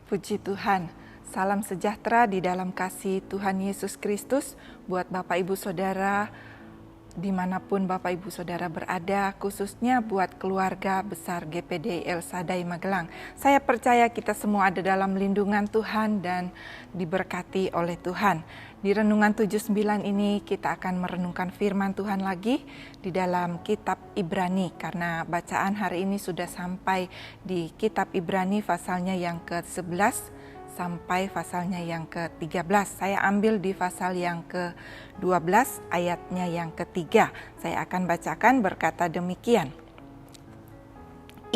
Puji Tuhan, salam sejahtera di dalam kasih Tuhan Yesus Kristus buat Bapak Ibu Saudara dimanapun Bapak Ibu Saudara berada, khususnya buat keluarga besar GPD El Shaddai Magelang. Saya percaya kita semua ada dalam lindungan Tuhan dan diberkati oleh Tuhan. Di Renungan 79 ini kita akan merenungkan firman Tuhan lagi di dalam kitab Ibrani, karena bacaan hari ini sudah sampai di kitab Ibrani pasalnya yang ke-11 sampai pasalnya yang ke-13. Saya ambil di pasal yang ke-12 ayatnya yang ke-3. Saya akan bacakan berkata demikian.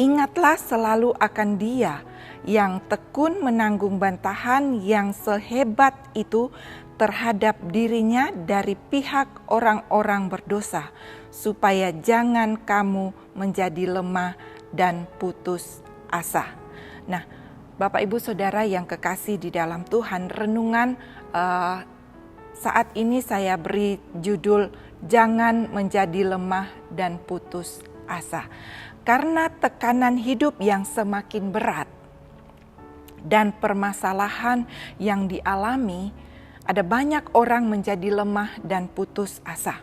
Ingatlah selalu akan Dia yang tekun menanggung bantahan yang sehebat itu terhadap dirinya dari pihak orang-orang berdosa, supaya jangan kamu menjadi lemah dan putus asa. Nah, Bapak Ibu Saudara yang kekasih di dalam Tuhan, renungan saat ini saya beri judul Jangan Menjadi Lemah dan Putus Asa. Karena tekanan hidup yang semakin berat dan permasalahan yang dialami, ada banyak orang menjadi lemah dan putus asa.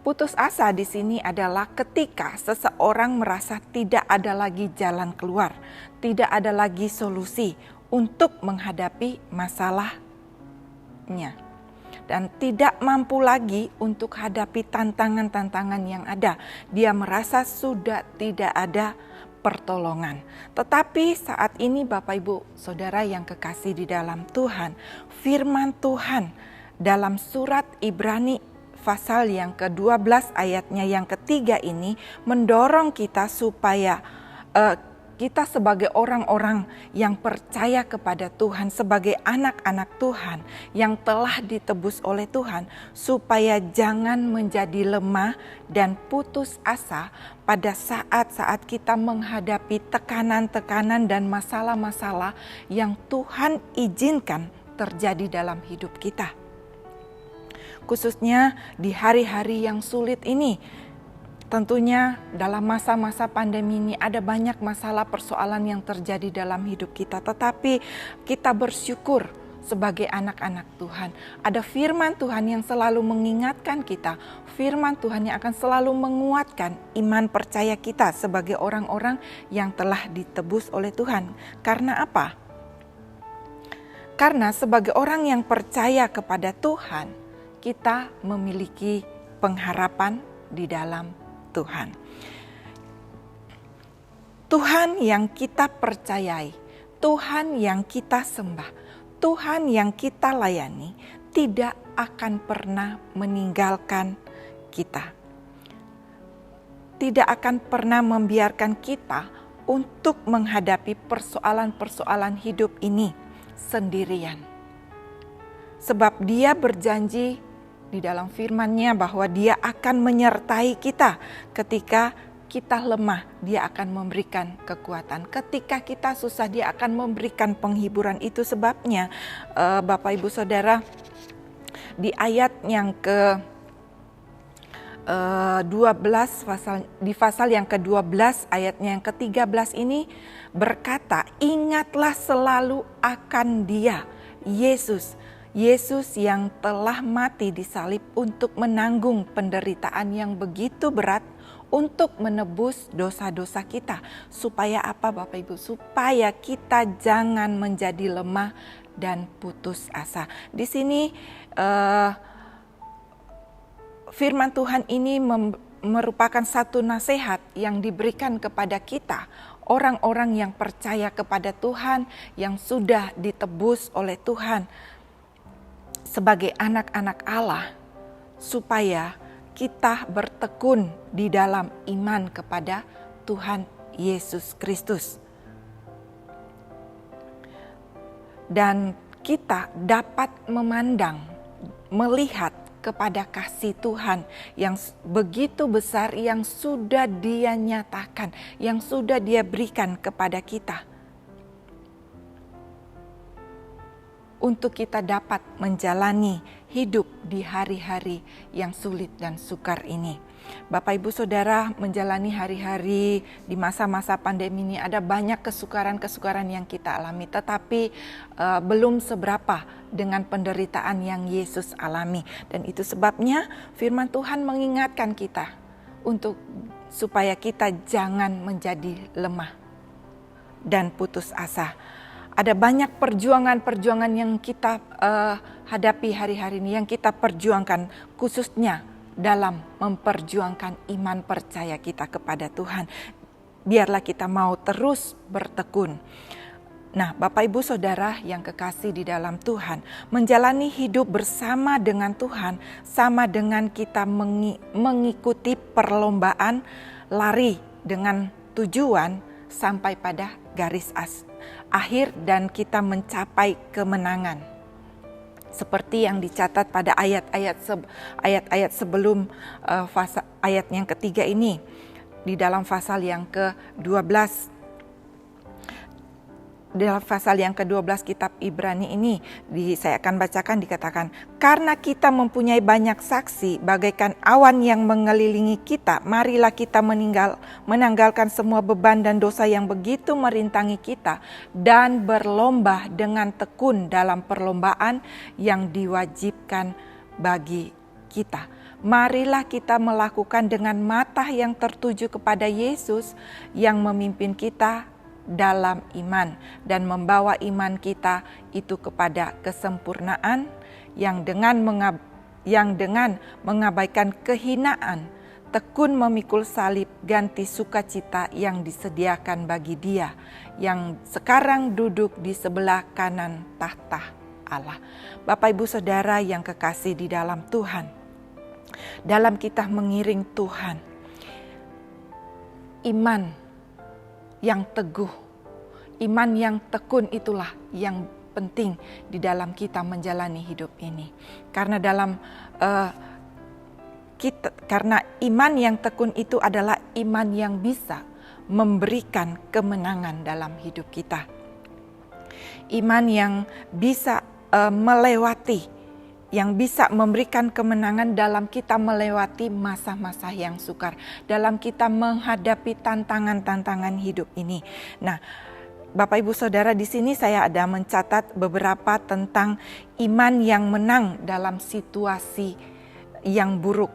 Putus asa di sini adalah ketika seseorang merasa tidak ada lagi jalan keluar, tidak ada lagi solusi untuk menghadapi masalahnya, dan tidak mampu lagi untuk hadapi tantangan-tantangan yang ada. Dia merasa sudah tidak ada pertolongan. Tetapi saat ini Bapak Ibu Saudara yang kekasih di dalam Tuhan, firman Tuhan dalam surat Ibrani pasal yang ke-12 ayatnya yang ke-3 ini mendorong kita supaya kita sebagai orang-orang yang percaya kepada Tuhan, sebagai anak-anak Tuhan yang telah ditebus oleh Tuhan, supaya jangan menjadi lemah dan putus asa pada saat-saat kita menghadapi tekanan-tekanan dan masalah-masalah yang Tuhan izinkan terjadi dalam hidup kita. Khususnya di hari-hari yang sulit ini, tentunya dalam masa-masa pandemi ini ada banyak masalah persoalan yang terjadi dalam hidup kita. Tetapi kita bersyukur sebagai anak-anak Tuhan. Ada firman Tuhan yang selalu mengingatkan kita. Firman Tuhan yang akan selalu menguatkan iman percaya kita sebagai orang-orang yang telah ditebus oleh Tuhan. Karena apa? Karena sebagai orang yang percaya kepada Tuhan, kita memiliki pengharapan di dalam Tuhan. Tuhan yang kita percayai, Tuhan yang kita sembah, Tuhan yang kita layani tidak akan pernah meninggalkan kita. Tidak akan pernah membiarkan kita untuk menghadapi persoalan-persoalan hidup ini sendirian. Sebab Dia berjanji di dalam firman-Nya bahwa Dia akan menyertai kita ketika kita lemah. Dia akan memberikan kekuatan. Ketika kita susah, Dia akan memberikan penghiburan. Itu sebabnya Bapak Ibu Saudara, di ayat yang ke-12 di pasal yang ke-12 ayatnya yang ke-13 ini berkata, ingatlah selalu akan Dia, Yesus yang telah mati di salib untuk menanggung penderitaan yang begitu berat untuk menebus dosa-dosa kita. Supaya apa Bapak Ibu? Supaya kita jangan menjadi lemah dan putus asa. Di sini firman Tuhan ini merupakan satu nasihat yang diberikan kepada kita, orang-orang yang percaya kepada Tuhan, yang sudah ditebus oleh Tuhan sebagai anak-anak Allah, supaya kita bertekun di dalam iman kepada Tuhan Yesus Kristus. Dan kita dapat memandang, melihat kepada kasih Tuhan yang begitu besar yang sudah Dia nyatakan, yang sudah Dia berikan kepada kita, untuk kita dapat menjalani hidup di hari-hari yang sulit dan sukar ini. Bapak Ibu Saudara menjalani hari-hari di masa-masa pandemi ini, ada banyak kesukaran-kesukaran yang kita alami, tetapi belum seberapa dengan penderitaan yang Yesus alami. Dan itu sebabnya firman Tuhan mengingatkan kita supaya kita jangan menjadi lemah dan putus asa. Ada banyak perjuangan-perjuangan yang kita hadapi hari-hari ini, yang kita perjuangkan khususnya dalam memperjuangkan iman percaya kita kepada Tuhan. Biarlah kita mau terus bertekun. Nah, Bapak Ibu Saudara yang kekasih di dalam Tuhan, menjalani hidup bersama dengan Tuhan sama dengan kita mengikuti perlombaan lari dengan tujuan sampai pada garis akhir dan kita mencapai kemenangan. Seperti yang dicatat pada ayat-ayat sebelum ayat yang ketiga ini, di dalam pasal yang ke-12. Dalam pasal yang ke-12 kitab Ibrani ini, saya akan bacakan, dikatakan, karena kita mempunyai banyak saksi bagaikan awan yang mengelilingi kita, marilah kita menanggalkan semua beban dan dosa yang begitu merintangi kita, dan berlomba dengan tekun dalam perlombaan yang diwajibkan bagi kita. Marilah kita melakukan dengan mata yang tertuju kepada Yesus yang memimpin kita dalam iman dan membawa iman kita itu kepada kesempurnaan yang dengan mengabaikan kehinaan tekun memikul salib ganti sukacita yang disediakan bagi Dia yang sekarang duduk di sebelah kanan tahta Allah. Bapak Ibu Saudara yang kekasih di dalam Tuhan, dalam kita mengiring Tuhan, iman yang teguh, iman yang tekun itulah yang penting di dalam kita menjalani hidup ini. Karena karena iman yang tekun itu adalah iman yang bisa memberikan kemenangan dalam hidup kita. Iman yang bisa yang bisa memberikan kemenangan dalam kita melewati masa-masa yang sukar, dalam kita menghadapi tantangan-tantangan hidup ini. Nah, Bapak Ibu Saudara, di sini saya ada mencatat beberapa tentang iman yang menang dalam situasi yang buruk.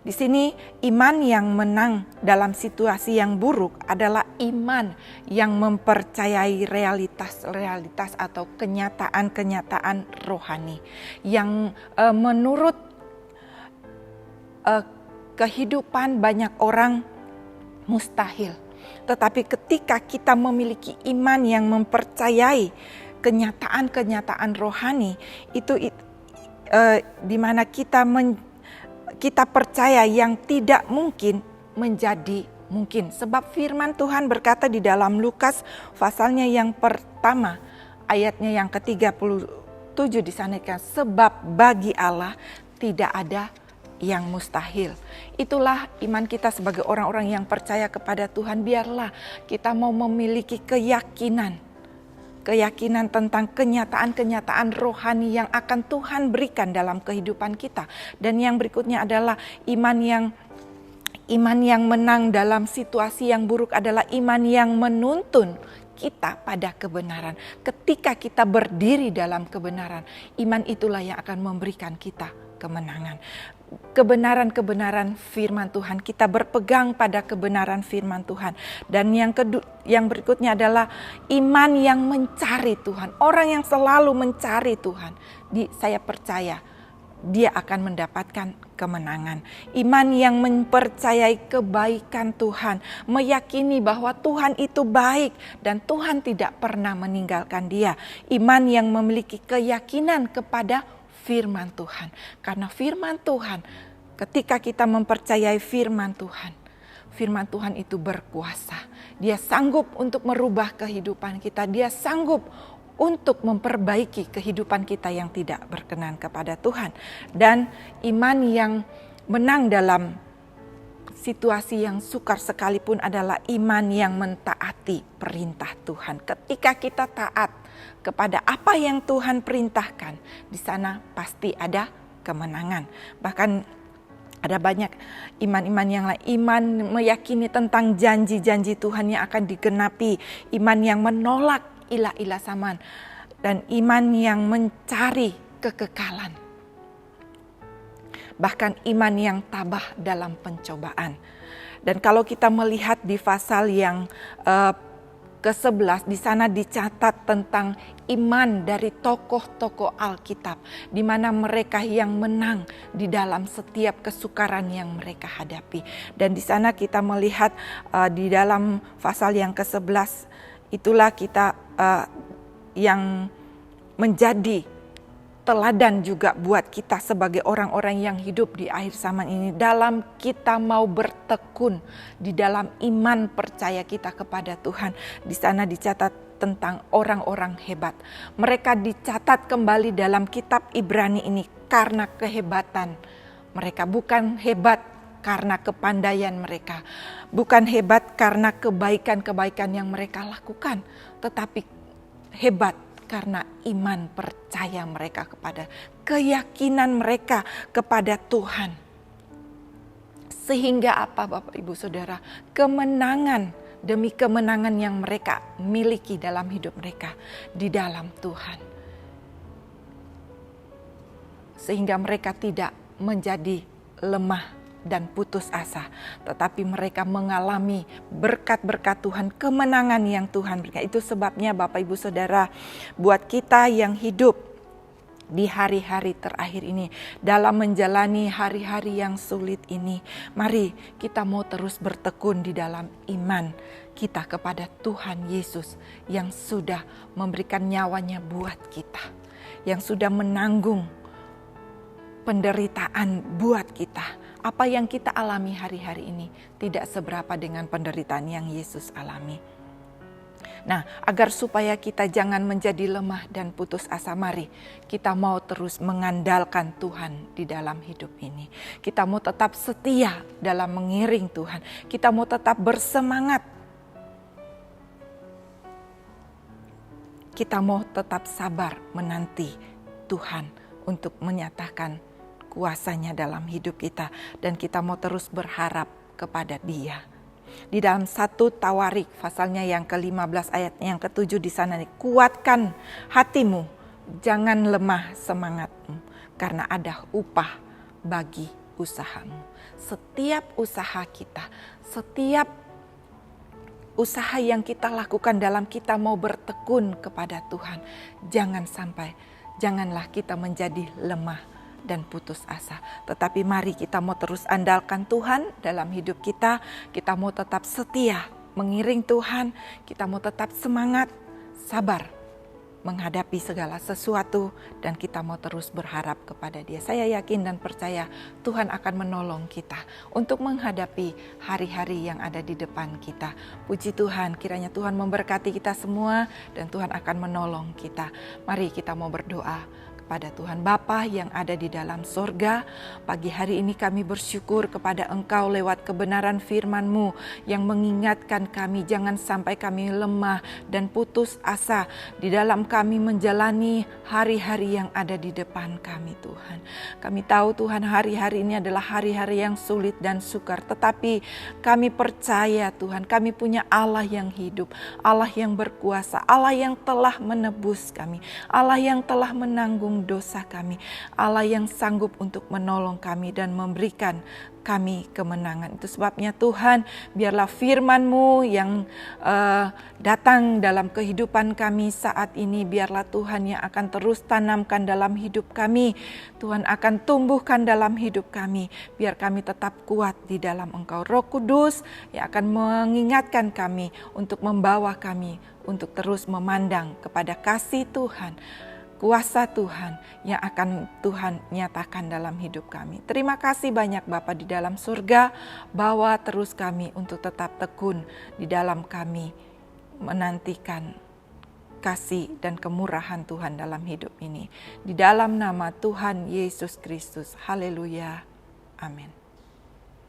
Di sini iman yang menang dalam situasi yang buruk adalah iman yang mempercayai realitas-realitas atau kenyataan-kenyataan rohani yang menurut kehidupan banyak orang mustahil. Tetapi ketika kita memiliki iman yang mempercayai kenyataan-kenyataan rohani itu di mana kita percaya yang tidak mungkin menjadi mungkin. Sebab firman Tuhan berkata di dalam Lukas pasalnya yang pertama ayatnya yang ke-37 disanakan, sebab bagi Allah tidak ada yang mustahil. Itulah iman kita sebagai orang-orang yang percaya kepada Tuhan. Biarlah kita mau memiliki keyakinan tentang kenyataan-kenyataan rohani yang akan Tuhan berikan dalam kehidupan kita. Dan yang berikutnya adalah iman yang menang dalam situasi yang buruk adalah iman yang menuntun kita pada kebenaran. Ketika kita berdiri dalam kebenaran, iman itulah yang akan memberikan kita kemenangan. Kebenaran-kebenaran firman Tuhan, kita berpegang pada kebenaran firman Tuhan. Dan yang berikutnya adalah iman yang mencari Tuhan. Orang yang selalu mencari Tuhan, saya percaya dia akan mendapatkan kemenangan. Iman yang mempercayai kebaikan Tuhan, meyakini bahwa Tuhan itu baik dan Tuhan tidak pernah meninggalkan dia. Iman yang memiliki keyakinan kepada firman Tuhan. Karena firman Tuhan, ketika kita mempercayai firman Tuhan itu berkuasa. Dia sanggup untuk merubah kehidupan kita. Dia sanggup untuk memperbaiki kehidupan kita yang tidak berkenan kepada Tuhan. Dan iman yang menang dalam situasi yang sukar sekalipun adalah iman yang mentaati perintah Tuhan. Ketika kita taat kepada apa yang Tuhan perintahkan, di sana pasti ada kemenangan. Bahkan Ada banyak iman-iman yang lain. Iman meyakini tentang janji-janji Tuhan yang akan digenapi. Iman yang menolak ilah-ilah zaman. Dan iman yang mencari kekekalan. Bahkan iman yang tabah dalam pencobaan. Dan kalau kita melihat di pasal yang ke-11, di sana dicatat tentang iman dari tokoh-tokoh Alkitab, di mana mereka yang menang di dalam setiap kesukaran yang mereka hadapi. Dan di sana kita melihat di dalam pasal yang ke-11, itulah kita yang menjadi teladan juga buat kita sebagai orang-orang yang hidup di akhir zaman ini. Dalam kita mau bertekun di dalam iman percaya kita kepada Tuhan. Di sana dicatat tentang orang-orang hebat. Mereka dicatat kembali dalam kitab Ibrani ini karena kehebatan mereka. Bukan hebat karena kepandaian mereka. Bukan hebat karena kebaikan-kebaikan yang mereka lakukan. Tetapi hebat karena iman percaya mereka kepada, keyakinan mereka kepada Tuhan. Sehingga apa Bapak Ibu Saudara, kemenangan demi kemenangan yang mereka miliki dalam hidup mereka di dalam Tuhan. Sehingga mereka tidak menjadi lemah dan putus asa, tetapi mereka mengalami berkat-berkat Tuhan, kemenangan yang Tuhan berikan. Itu sebabnya Bapak Ibu Saudara, buat kita yang hidup di hari-hari terakhir ini, dalam menjalani hari-hari yang sulit ini, mari kita mau terus bertekun di dalam iman kita kepada Tuhan Yesus yang sudah memberikan nyawanya buat kita, yang sudah menanggung penderitaan buat kita. Apa yang kita alami hari-hari ini tidak seberapa dengan penderitaan yang Yesus alami. Nah, agar supaya kita jangan menjadi lemah dan putus asa, mari kita mau terus mengandalkan Tuhan di dalam hidup ini. Kita mau tetap setia dalam mengiring Tuhan. Kita mau tetap bersemangat. Kita mau tetap sabar menanti Tuhan untuk menyatakan kuasanya dalam hidup kita, dan kita mau terus berharap kepada Dia. Di dalam 1 Tawarik pasalnya yang ke-15 ayat yang ke-7 di sana, kuatkan hatimu, jangan lemah semangatmu, karena ada upah bagi usahamu. Setiap usaha kita, setiap usaha yang kita lakukan dalam kita mau bertekun kepada Tuhan, janganlah kita menjadi lemah dan putus asa. Tetapi mari kita mau terus andalkan Tuhan dalam hidup kita. Kita mau tetap setia mengiring Tuhan. Kita mau tetap semangat, sabar menghadapi segala sesuatu, dan kita mau terus berharap kepada Dia. Saya yakin dan percaya Tuhan akan menolong kita untuk menghadapi hari-hari yang ada di depan kita. Puji Tuhan, kiranya Tuhan memberkati kita semua dan Tuhan akan menolong kita. Mari kita mau berdoa kepada Tuhan. Bapa yang ada di dalam sorga, pagi hari ini kami bersyukur kepada Engkau lewat kebenaran firman-Mu yang mengingatkan kami jangan sampai kami lemah dan putus asa di dalam kami menjalani hari-hari yang ada di depan kami, Tuhan. Kami tahu Tuhan, hari-hari ini adalah hari-hari yang sulit dan sukar, tetapi kami percaya Tuhan, kami punya Allah yang hidup, Allah yang berkuasa, Allah yang telah menebus kami, Allah yang telah menanggung dosa kami, Allah yang sanggup untuk menolong kami dan memberikan kami kemenangan. Itu sebabnya Tuhan, biarlah firman-Mu yang datang dalam kehidupan kami saat ini, biarlah Tuhan yang akan terus tanamkan dalam hidup kami. Tuhan akan tumbuhkan dalam hidup kami, biar kami tetap kuat di dalam Engkau. Roh Kudus yang akan mengingatkan kami untuk membawa kami untuk terus memandang kepada kasih Tuhan, kuasa Tuhan yang akan Tuhan nyatakan dalam hidup kami. Terima kasih banyak Bapa di dalam surga, bawa terus kami untuk tetap tekun di dalam kami menantikan kasih dan kemurahan Tuhan dalam hidup ini. Di dalam nama Tuhan Yesus Kristus, haleluya, amin.